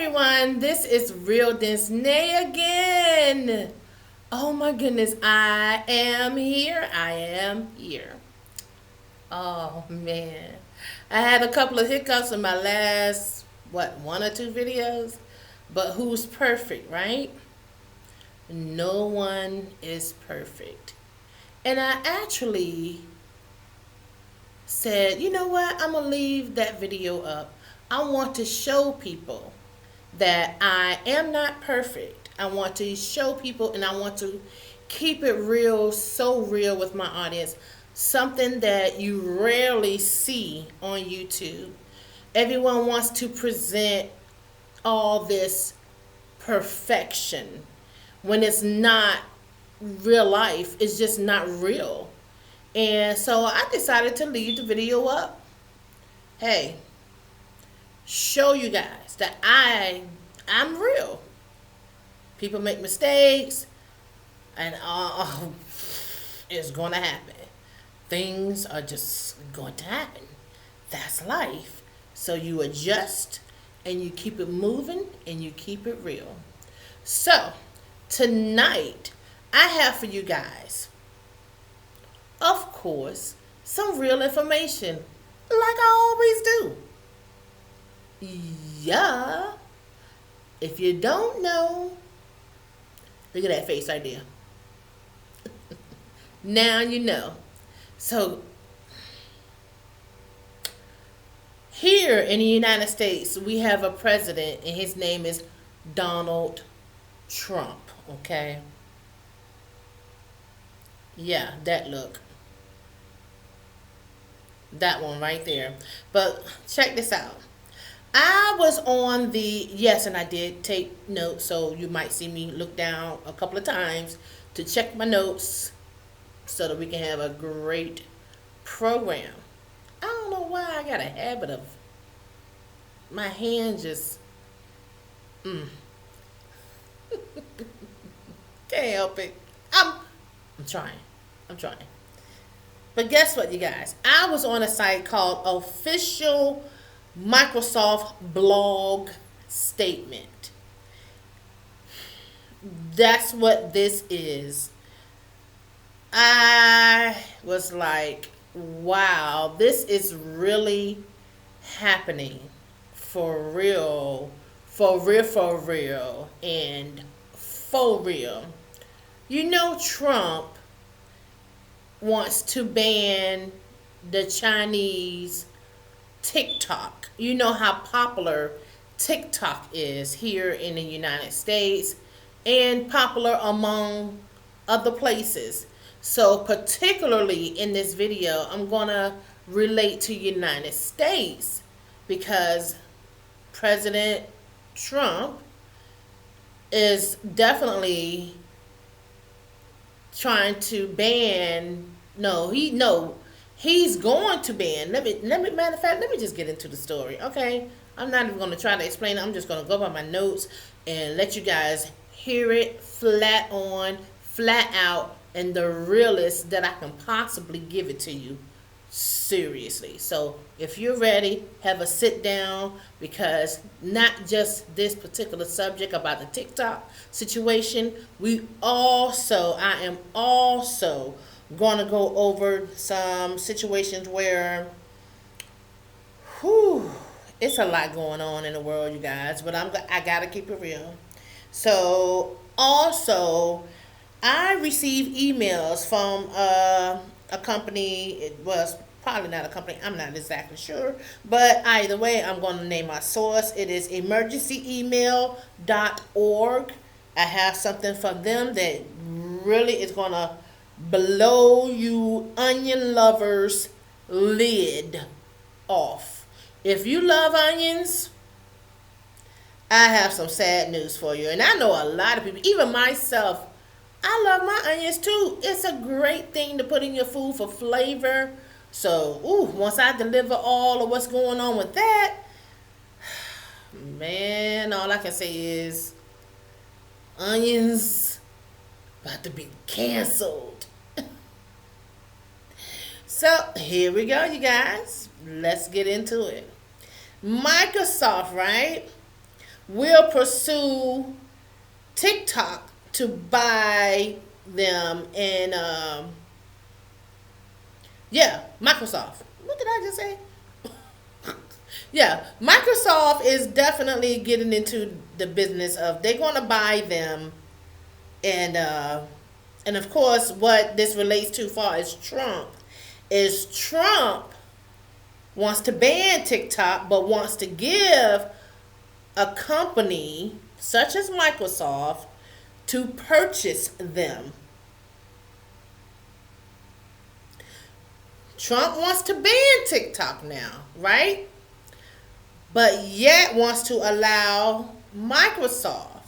everyone, this is Real Dence.Atty again. Oh my goodness, I am here. I am here. Oh man. I had a couple of hiccups in my last, one or two videos? But who's perfect, right? No one is perfect. And I actually said, you know what? I'm going to leave that video up. I want to show people that I am not perfect. I want to show people and I want to keep it real, so real with my audience. Something that you rarely see on YouTube. Everyone wants to present all this perfection when it's not real life. It's just not real. And so I decided to leave the video up. Hey, show you guys that I'm real. People make mistakes, and it's going to happen. Things are just going to happen. That's life. So you adjust, and you keep it moving, and you keep it real. So tonight, I have for you guys, of course, some real information, like I always do. Yeah. If you don't know, look at that face right there. Now you know. So, here in the United States, we have a president, and his name is Donald Trump, okay? Yeah, that look. That one right there. But check this out. I was on yes, and I did take notes, so you might see me look down a couple of times to check my notes so that we can have a great program. I don't know why I got a habit of my hand just, can't help it. I'm trying. I'm trying. But guess what, you guys? I was on a site called Official Microsoft Blog Statement. That's what this is. I was like, wow, this is really happening for real, and for real. You know, Trump wants to ban the Chinese TikTok. You know how popular TikTok is here in the United States and popular among other places. So particularly in this video, I'm going to relate to United States because President Trump is definitely trying to ban. He's going to ban. Matter of fact, let me just get into the story, okay? I'm not even going to try to explain it. I'm just going to go by my notes and let you guys hear it flat on, flat out, and the realest that I can possibly give it to you. Seriously. So if you're ready, have a sit down, because not just this particular subject about the TikTok situation, I am also going to go over some situations where it's a lot going on in the world, you guys, but I got to keep it real. So also, I received emails from a company. It was probably not a company. I'm not exactly sure. But either way, I'm going to name my source. It is emergencyemail.org. I have something from them that really is going to blow you onion lovers' lid off. If you love onions, I have some sad news for you. And I know a lot of people, even myself, I love my onions too. It's a great thing to put in your food for flavor. So, once I deliver all of what's going on with that, man, all I can say is onions about to be canceled. So, here we go, you guys. Let's get into it. Microsoft, right, will pursue TikTok to buy them, and yeah, Microsoft. What did I just say? Yeah, Microsoft is definitely getting into the business of they're going to buy them, and of course, what this relates to far as Trump is Trump wants to ban TikTok, but wants to give a company such as Microsoft to purchase them. Trump wants to ban TikTok now, right? But yet wants to allow Microsoft,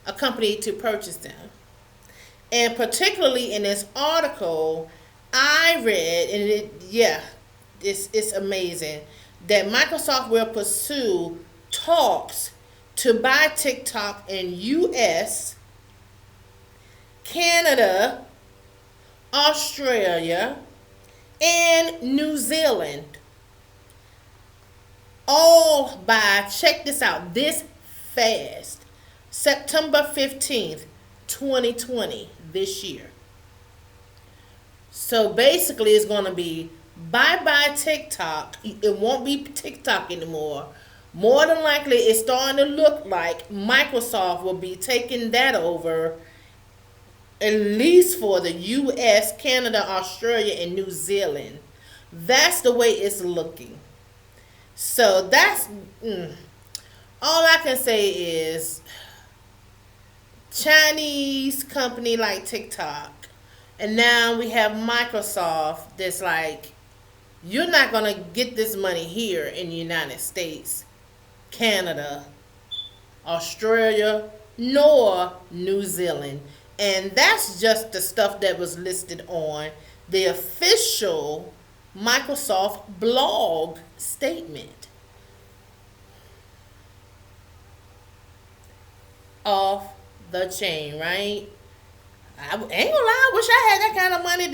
a company, to purchase them. And particularly in this article, I read, and it's amazing, that Microsoft will pursue talks to buy TikTok in US, Canada, Australia, and New Zealand. All by, check this out, this fast, September 15th, 2020, this year. So basically it's going to be bye-bye TikTok. It won't be TikTok anymore. More than likely, it's starting to look like Microsoft will be taking that over, at least for the US, Canada, Australia, and New Zealand. That's the way it's looking. So that's all I can say is Chinese company like TikTok, and now we have Microsoft that's like, you're not going to get this money here in the United States, Canada, Australia, nor New Zealand. And that's just the stuff that was listed on the official Microsoft blog statement. Off the chain, right? I ain't gonna lie, I wish I had that kind of money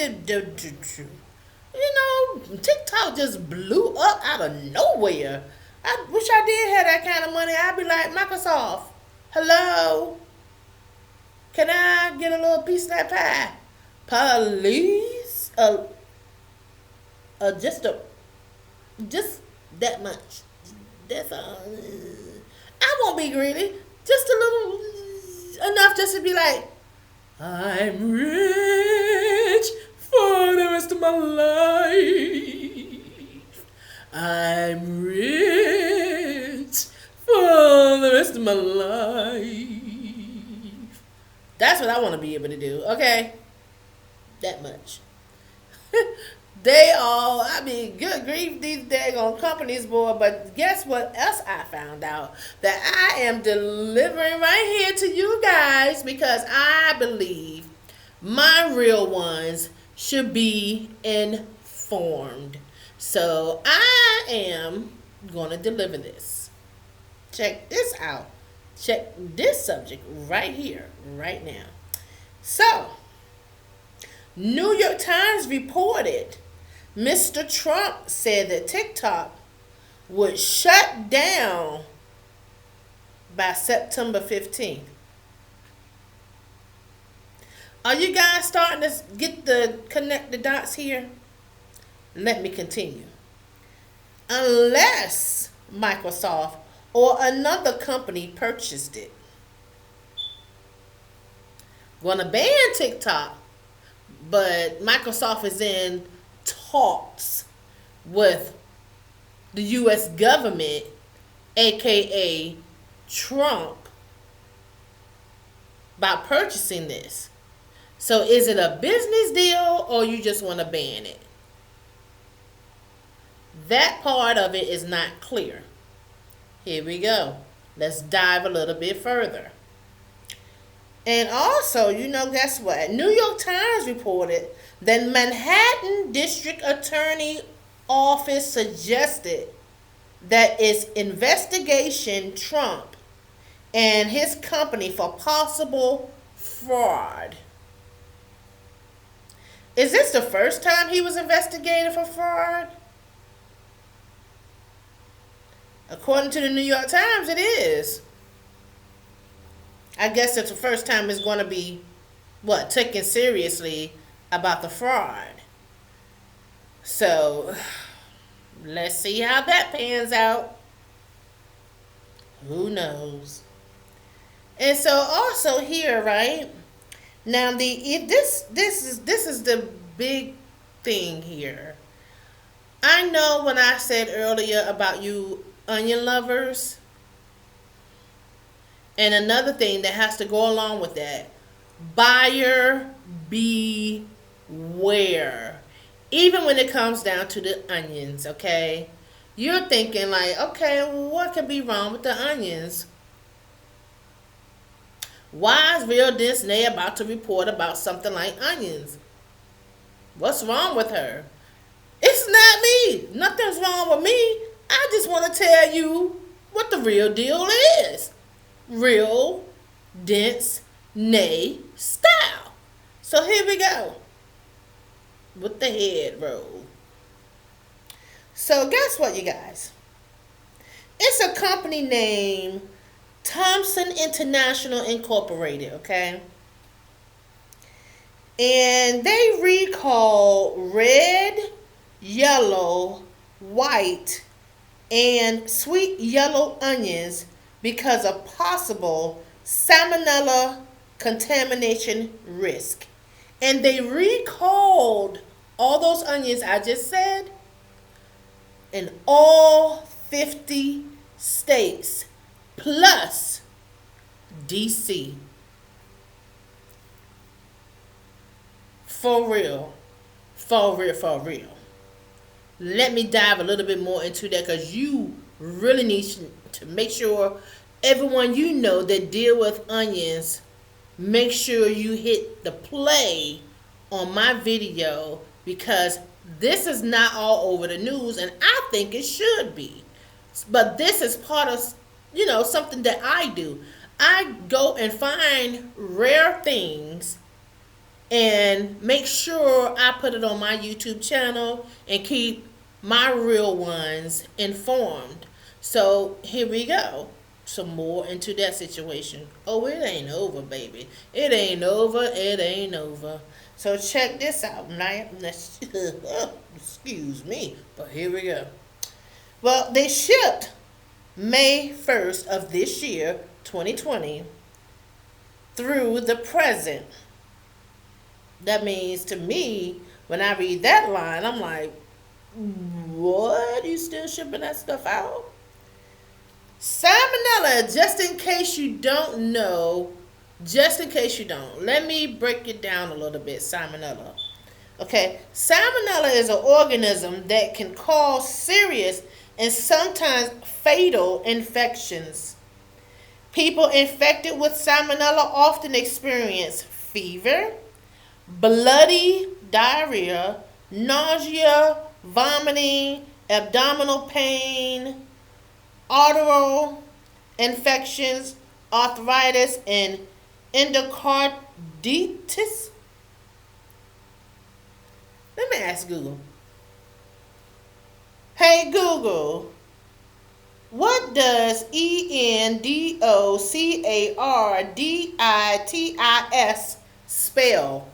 TikTok just blew up out of nowhere. I wish I did have that kind of money. I'd be like, Microsoft, hello? Can I get a little piece of that pie? Please? Just that much. That's all. I won't be greedy. Just a little, enough just to be like, I'm rich for the rest of my life. I'm rich for the rest of my life. That's what I want to be able to do, okay? That much. Good grief, these daggone companies, boy. But guess what else I found out? That I am delivering right here to you guys, because I believe my real ones should be informed. So I am going to deliver this. Check this out. Check this subject right here, right now. So, New York Times reported Mr. Trump said that TikTok would shut down by September 15th. Are you guys starting to connect the dots here? Let me continue. Unless Microsoft or another company purchased it. Gonna ban TikTok, but Microsoft is in talks with the U.S. government, aka Trump, about purchasing this. So is it a business deal, or you just want to ban it? That part of it is not clear. Here we go. Let's dive a little bit further. And also, guess what? New York Times reported that Manhattan District Attorney Office suggested that its investigation Trump and his company for possible fraud. Is this the first time he was investigated for fraud? According to the New York Times, it is. I guess it's the first time it's going to be, taken seriously about the fraud. So, let's see how that pans out. Who knows? And so also here, right? Now this is the big thing here. I know when I said earlier about you onion lovers, and another thing that has to go along with that, buyer beware. Even when it comes down to the onions, okay? You're thinking like, okay, what could be wrong with the onions? Why is Real Dence.Atty about to report about something like onions? What's wrong with her? It's not me. Nothing's wrong with me. I just want to tell you what the real deal is. Real Dence.Atty style. So here we go. With the head roll. So guess what, you guys? It's a company named Thompson International Incorporated, okay? And they recall red, yellow, white, and sweet yellow onions because of possible salmonella contamination risk. And they recalled all those onions I just said in all 50 states plus DC. For real. For real, for real. Let me dive a little bit more into that because you really need to make sure everyone you know that deal with onions, make sure you hit the play on my video because this is not all over the news and I think it should be. But this is part of, something that I do. I go and find rare things and make sure I put it on my YouTube channel and keep my real ones informed. So here we go. Some more into that situation. Oh, it ain't over, baby. It ain't over. It ain't over. So check this out, man. Excuse me, but here we go. Well, they shipped May 1st of this year, 2020, through the present. That means to me, when I read that line, I'm like, what? You still shipping that stuff out? Salmonella, just in case you don't know, let me break it down a little bit, salmonella. Okay, salmonella is an organism that can cause serious and sometimes fatal infections. People infected with salmonella often experience fever, bloody diarrhea, nausea, vomiting, abdominal pain, arterial infections, arthritis, and endocarditis. Let me ask Google. Hey Google, what does ENDOCARDITIS spell?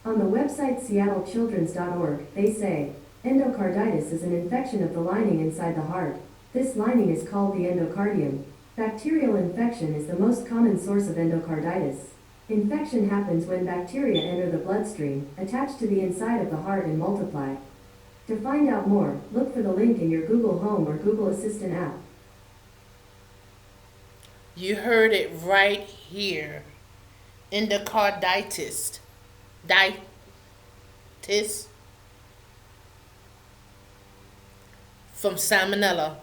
On the website SeattleChildren's.org, they say, endocarditis is an infection of the lining inside the heart. This lining is called the endocardium. Bacterial infection is the most common source of endocarditis. Infection happens when bacteria enter the bloodstream, attach to the inside of the heart and multiply. To find out more, look for the link in your Google Home or Google Assistant app. You heard it right here. Endocarditis. Ditis. From salmonella.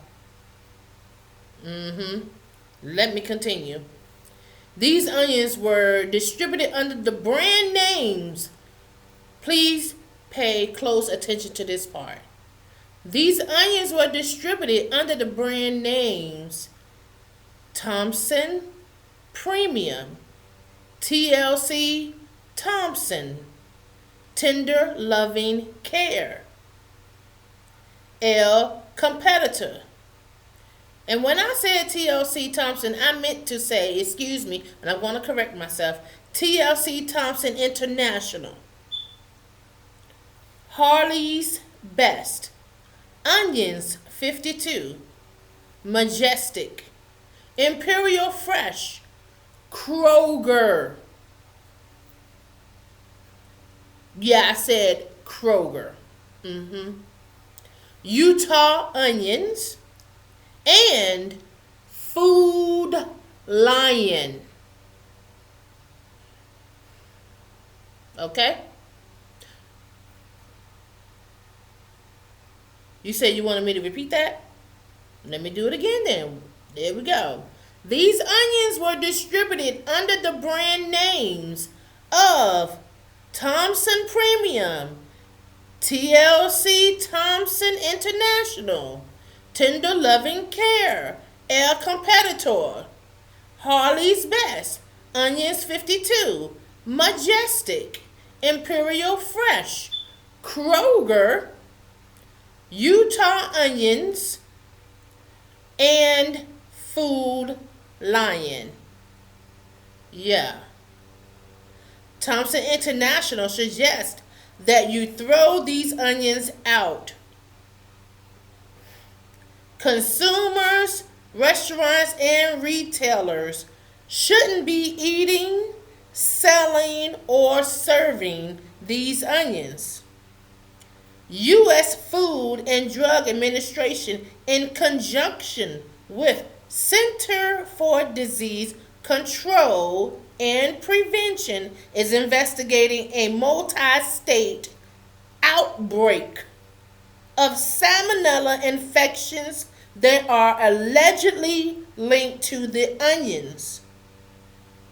Let me continue. These onions were distributed under the brand names. Please pay close attention to this part. These onions were distributed under the brand names Thompson Premium, TLC Thompson, Tender Loving Care. L. Competitor. And when I said TLC Thompson, I meant to say, excuse me, and I want to correct myself, TLC Thompson International. Harley's Best. Onions, 52. Majestic. Imperial Fresh. Kroger. Yeah, I said Kroger. Utah Onions. And Food Lion. Okay? You said you wanted me to repeat that? Let me do it again then. There we go. These onions were distributed under the brand names of Thompson Premium, TLC Thompson International, Tender Loving Care, El Competitor, Harley's Best, Onions 52, Majestic, Imperial Fresh, Kroger, Utah Onions, and Food Lion. Yeah. Thompson International suggests that you throw these onions out. Consumers, restaurants, and retailers shouldn't be eating, selling, or serving these onions. U.S. Food and Drug Administration, in conjunction with Center for Disease Control and Prevention, is investigating a multi-state outbreak of salmonella infections that are allegedly linked to the onions.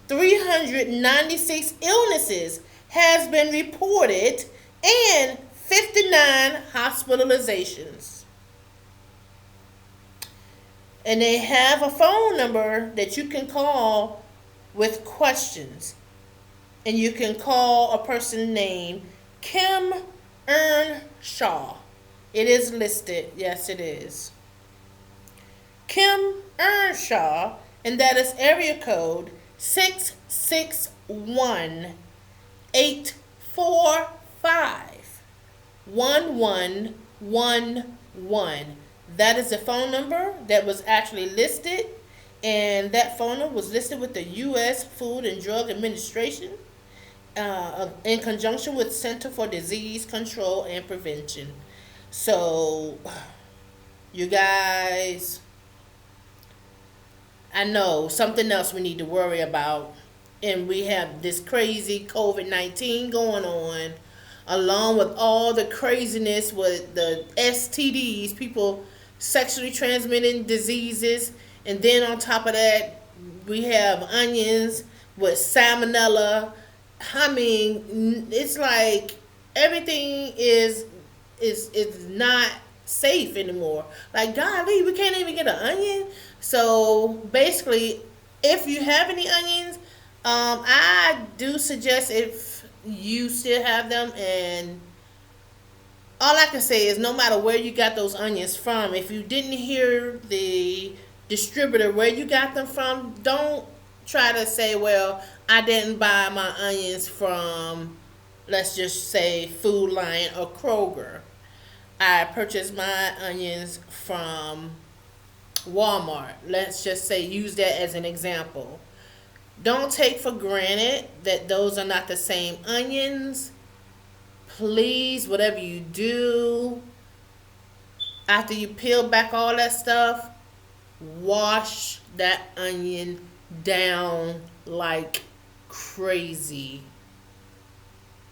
396 illnesses has been reported and 59 hospitalizations. And they have a phone number that you can call with questions. And you can call a person named Kim Earnshaw. It is listed. Yes, it is. Kim Earnshaw, and that is area code 661-845-1111. That is the phone number that was actually listed, and that phone number was listed with the U.S. Food and Drug Administration in conjunction with Center for Disease Control and Prevention. So, you guys, I know something else we need to worry about, and we have this crazy COVID-19 going on, along with all the craziness with the STDs, people sexually transmitting diseases, and then on top of that, we have onions with salmonella. I mean, it's like everything is not safe anymore. Like, golly, we can't even get an onion. So basically, if you have any onions, I do suggest, if you still have them, and all I can say is no matter where you got those onions from, if you didn't hear the distributor where you got them from, don't try to say, well, I didn't buy my onions from, let's just say, Food Lion or Kroger. I purchased my onions from Walmart. Let's just say, use that as an example. Don't take for granted that those are not the same onions. Please, whatever you do, after you peel back all that stuff, wash that onion down like crazy.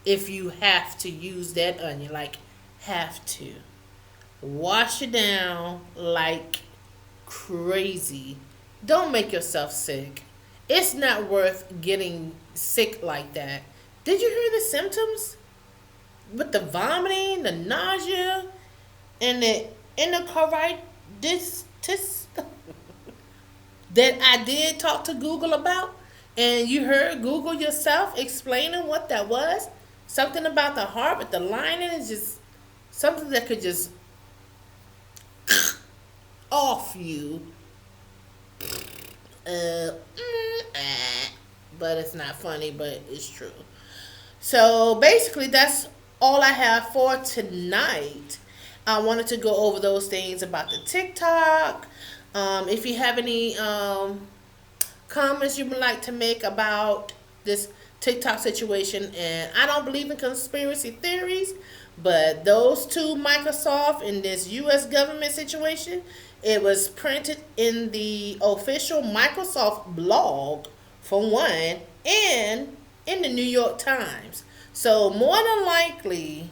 If you have to use that onion, like have to. Wash it down like crazy. Don't make yourself sick. It's not worth getting sick like that. Did you hear the symptoms? With the vomiting, the nausea, and the endocarditis that I did talk to Google about, and you heard Google yourself explaining what that was. Something about the heart with the lining is just something that could just off you. Uh, mm, eh. But it's not funny, but it's true. So basically, that's all I have for tonight. I wanted to go over those things about the TikTok. If you have any comments you would like to make about this TikTok situation, and I don't believe in conspiracy theories, but those two, Microsoft and this U.S. government situation, it was printed in the official Microsoft blog, for one, and in the New York Times. So more than likely,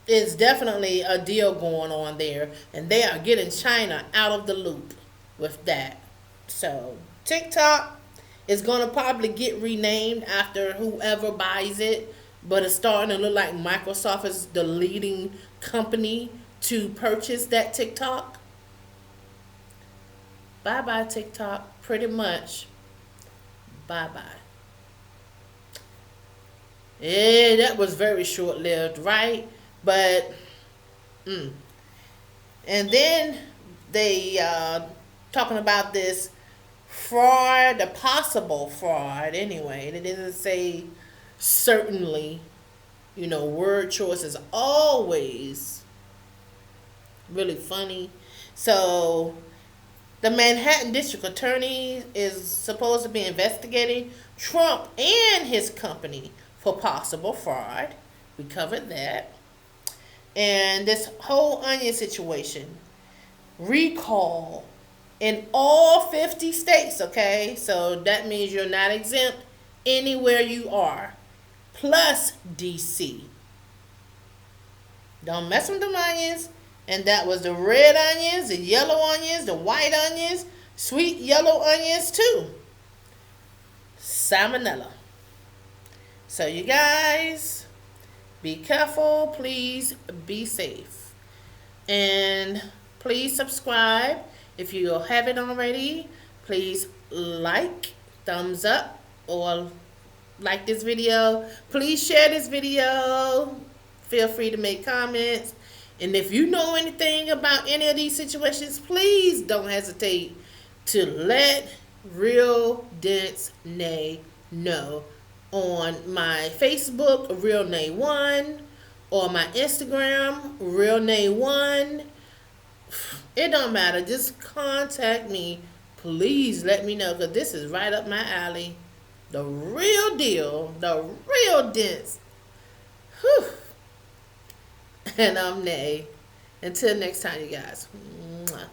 it's definitely a deal going on there, and they are getting China out of the loop with that. So TikTok is going to probably get renamed after whoever buys it, but it's starting to look like Microsoft is the leading company to purchase that TikTok. Bye bye TikTok, pretty much. Bye bye. Yeah, that was very short lived, right? But, and then they talking about this fraud, the possible fraud. Anyway, they didn't say certainly. Word choice is always really funny. So the Manhattan District Attorney is supposed to be investigating Trump and his company for possible fraud. We covered that. And this whole onion situation, recall in all 50 states, okay? So that means you're not exempt anywhere you are, plus DC. Don't mess with the onions. And that was the red onions, the yellow onions, the white onions, sweet yellow onions too. Salmonella. So you guys, be careful. Please be safe. And please subscribe if you haven't already. Please like, thumbs up, or like this video. Please share this video. Feel free to make comments. And if you know anything about any of these situations, please don't hesitate to let Real Dence Nay know on my Facebook, Real Nay 1, or my Instagram, Real Nay 1. It don't matter. Just contact me. Please let me know, because this is right up my alley. The real deal. The real Dence. Whew. And I'm Nay. Until next time, you guys. Mwah.